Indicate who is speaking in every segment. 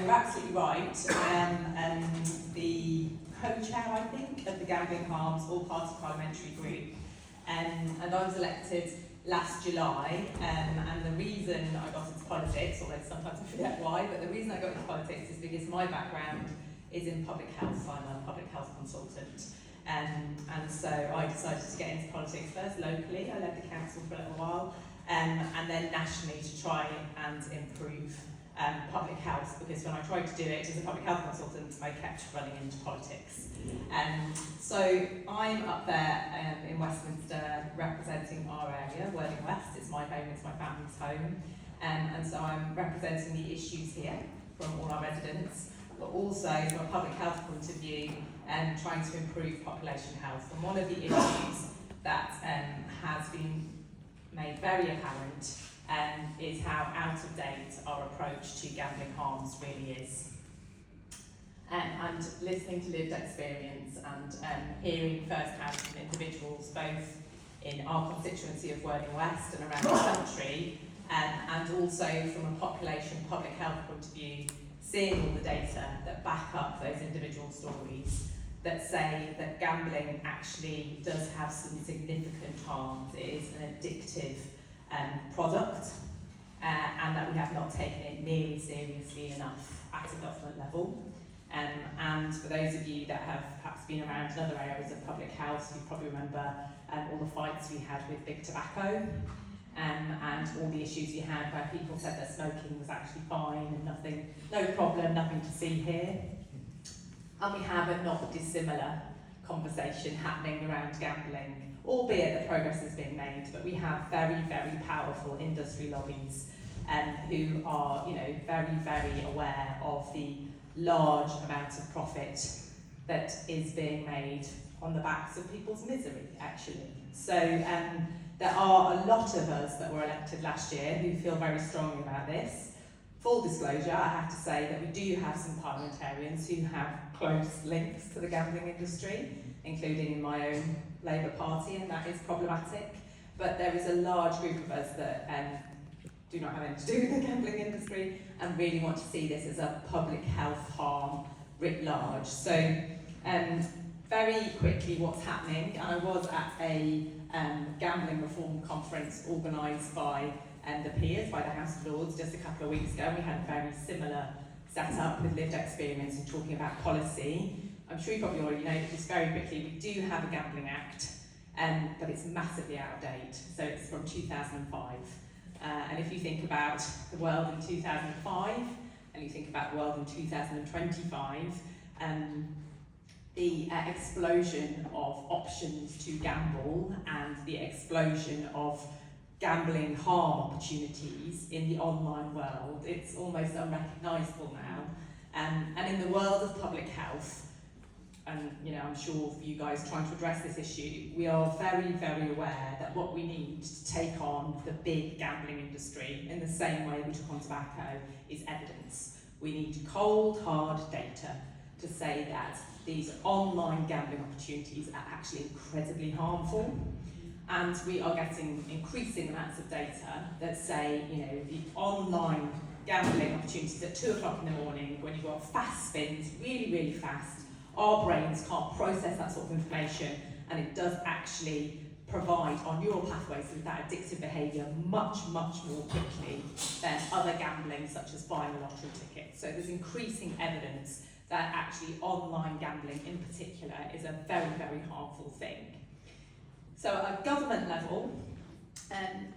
Speaker 1: you're absolutely right. The co-chair, I think, of the Gambling Harms All-Party Parliamentary Group, and I was elected last July, and the reason I got into politics, although sometimes I forget why, but the reason I got into politics is because my background is in public health. I'm a public health consultant, and so I decided to get into politics first locally. I led the council for a little while, and then nationally to try and improve public health, because when I tried to do it as a public health consultant, I kept running into politics. So I'm up there in Westminster representing our area, Worthing West. It's my home, it's my family's home, and so I'm representing the issues here from all our residents, but also from a public health point of view, trying to improve population health. And one of the issues that has been made very apparent is how out of date our approach to gambling harms really is. And listening to lived experience and hearing firsthand from individuals both in our constituency of Worthing West and around the country, and also from a population public health point of view, seeing all the data that back up those individual stories that say that gambling actually does have some significant harms. It is an addictive product, and that we have not taken it nearly seriously enough at a government level. And for those of you that have perhaps been around in other areas of public health, you probably remember all the fights we had with big tobacco, and all the issues we had where people said that smoking was actually fine and nothing, no problem, nothing to see here. And we have a not dissimilar conversation happening around gambling, albeit that progress is being made, but we have very, very powerful industry lobbies who are, very, very aware of the large amount of profit that is being made on the backs of people's misery, actually. So there are a lot of us that were elected last year who feel very strongly about this. Full disclosure, I have to say that we do have some parliamentarians who have close links to the gambling industry, including in my own Labour Party, and that is problematic. But there is a large group of us that do not have anything to do with the gambling industry and really want to see this as a public health harm writ large. So very quickly what's happening, and I was at a gambling reform conference organised by the peers, by the House of Lords, just a couple of weeks ago, and we had a very similar setup with lived experience and talking about policy. I'm sure you probably already know, but just very quickly, we do have a Gambling Act, but it's massively out of date, so it's from 2005. And if you think about the world in 2005, and you think about the world in 2025, the explosion of options to gamble and the explosion of gambling harm opportunities in the online world, it's almost unrecognisable now. And in the world of public health, and I'm sure for you guys trying to address this issue, we are very, very aware that what we need to take on the big gambling industry in the same way we took on tobacco is evidence. We need cold, hard data to say that these online gambling opportunities are actually incredibly harmful. And we are getting increasing amounts of data that say, the online gambling opportunities at 2 o'clock in the morning, when you've got fast spins, really, really fast, our brains can't process that sort of information, and it does actually provide on neural pathways with that addictive behaviour much, much more quickly than other gambling, such as buying a lottery ticket. So there's increasing evidence that actually online gambling in particular is a very, very harmful thing. So at a government level,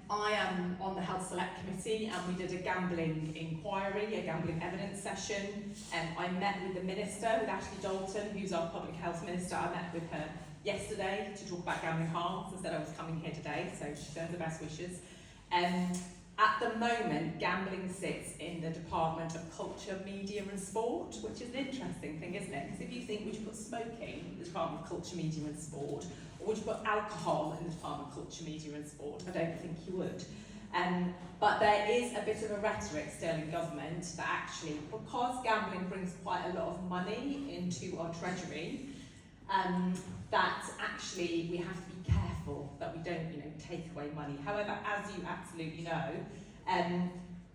Speaker 1: I am on the Health Select Committee, and we did a gambling inquiry, a gambling evidence session. I met with the Minister, with Ashley Dalton, who's our Public Health Minister. I met with her yesterday to talk about gambling harms and said I was coming here today, so she sends her best wishes. At the moment, gambling sits in the Department of Culture, Media and Sport, which is an interesting thing, isn't it? Because if you think, would you put smoking in the Department of Culture, Media and Sport, or would you put alcohol in the Department of Culture, Media and Sport? I don't think you would. But there is a bit of a rhetoric still in government that actually, because gambling brings quite a lot of money into our treasury, that actually we have to be careful that we don't, take away money. However, as you absolutely know,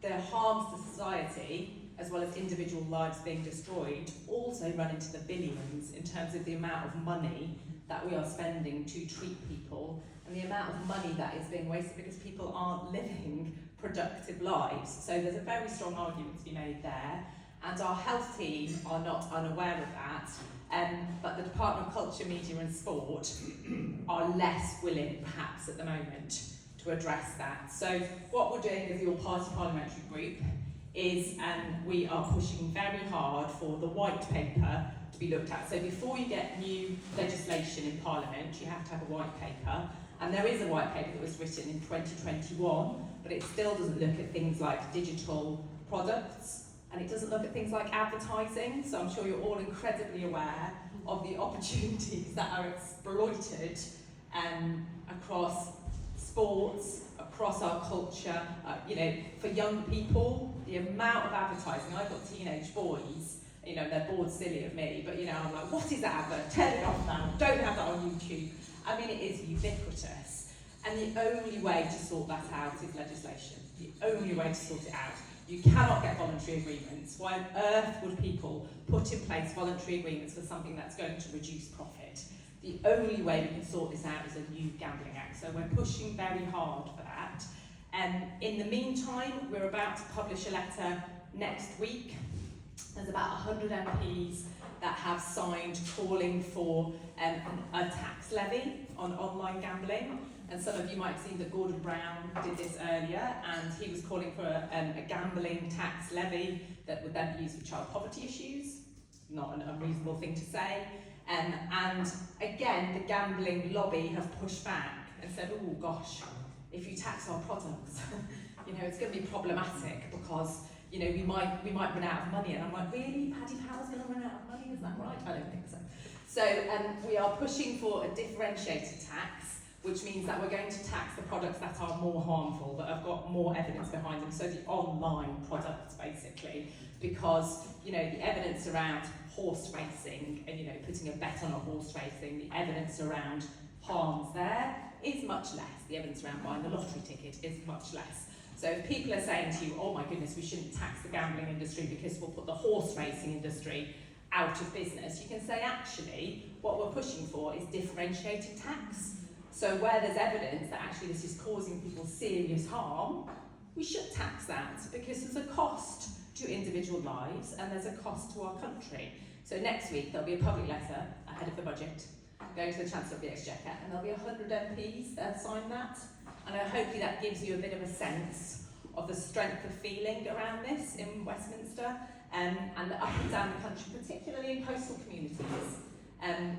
Speaker 1: the harms to society as well as individual lives being destroyed, also run into the billions in terms of the amount of money that we are spending to treat people and the amount of money that is being wasted because people aren't living productive lives. So there's a very strong argument to be made there, and our health team are not unaware of that, but the Department of Culture, Media and Sport are less willing, perhaps at the moment, to address that. So what we're doing as your party parliamentary group is we are pushing very hard for the white paper to be looked at. So before you get new legislation in Parliament, you have to have a white paper. And there is a white paper that was written in 2021, but it still doesn't look at things like digital products, and it doesn't look at things like advertising. So I'm sure you're all incredibly aware of the opportunities that are exploited across sports, across our culture, for young people, the amount of advertising. I've got teenage boys, they're bored silly of me, but I'm like, what is that advert? Turn it off now, don't have that on YouTube. I mean, it is ubiquitous. And the only way to sort that out is legislation. The only way to sort it out. You cannot get voluntary agreements. Why on earth would people put in place voluntary agreements for something that's going to reduce profit? The only way we can sort this out is a new Gambling Act. So we're pushing very hard for that. In the meantime, we're about to publish a letter next week. There's about 100 MPs that have signed calling for a tax levy on online gambling. And some of you might have seen that Gordon Brown did this earlier, and he was calling for a gambling tax levy that would then be used for child poverty issues. Not an unreasonable thing to say. And again, the gambling lobby have pushed back and said, oh gosh, if you tax our products, it's going to be problematic because we might run out of money. And I'm like, really? Paddy Power's going to run out of money? Is that right? I don't think so. So we are pushing for a differentiated tax, which means that we're going to tax the products that are more harmful, that have got more evidence behind them, so the online products basically, because the evidence around horse racing and putting a bet on a horse racing, the evidence around harms there is much less. The evidence around buying the lottery ticket is much less. So if people are saying to you, oh my goodness, we shouldn't tax the gambling industry because we'll put the horse racing industry out of business, you can say actually what we're pushing for is differentiated tax. So where there's evidence that actually this is causing people serious harm, we should tax that because there's a cost to individual lives and there's a cost to our country. So next week there'll be a public letter ahead of the budget going to the Chancellor of the Exchequer, and there'll be 100 MPs that sign that. And hopefully that gives you a bit of a sense of the strength of feeling around this in Westminster and up and down the country, particularly in coastal communities.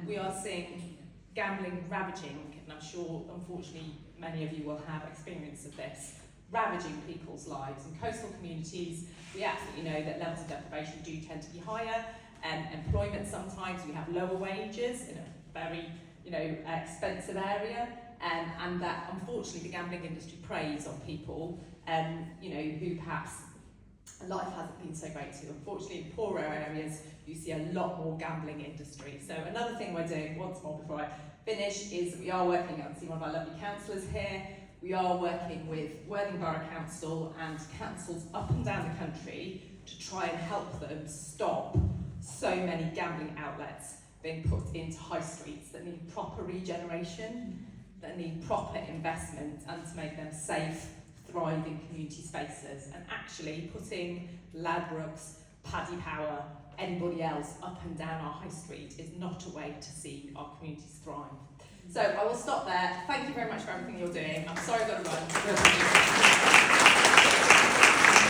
Speaker 1: We are seeing gambling ravaging, and I'm sure, unfortunately, many of you will have experience of this, ravaging people's lives. In coastal communities, we absolutely know that levels of deprivation do tend to be higher, employment sometimes, we have lower wages in a very, expensive area, and that, unfortunately, the gambling industry preys on people, who perhaps life hasn't been so great to. Unfortunately, in poorer areas, you see a lot more gambling industry. So another thing we're doing, once more before I finish, is we are working, I see one of our lovely councillors here, we are working with Worthing Borough Council and councils up and down the country to try and help them stop so many gambling outlets being put into high streets that need proper regeneration, that need proper investment, and to make them safe, thriving community spaces. And actually putting Ladbrokes, Paddy Power, anybody else up and down our high street is not a way to see our communities thrive. So I will stop there. Thank you very much for everything you're doing. I'm sorry I've got to run.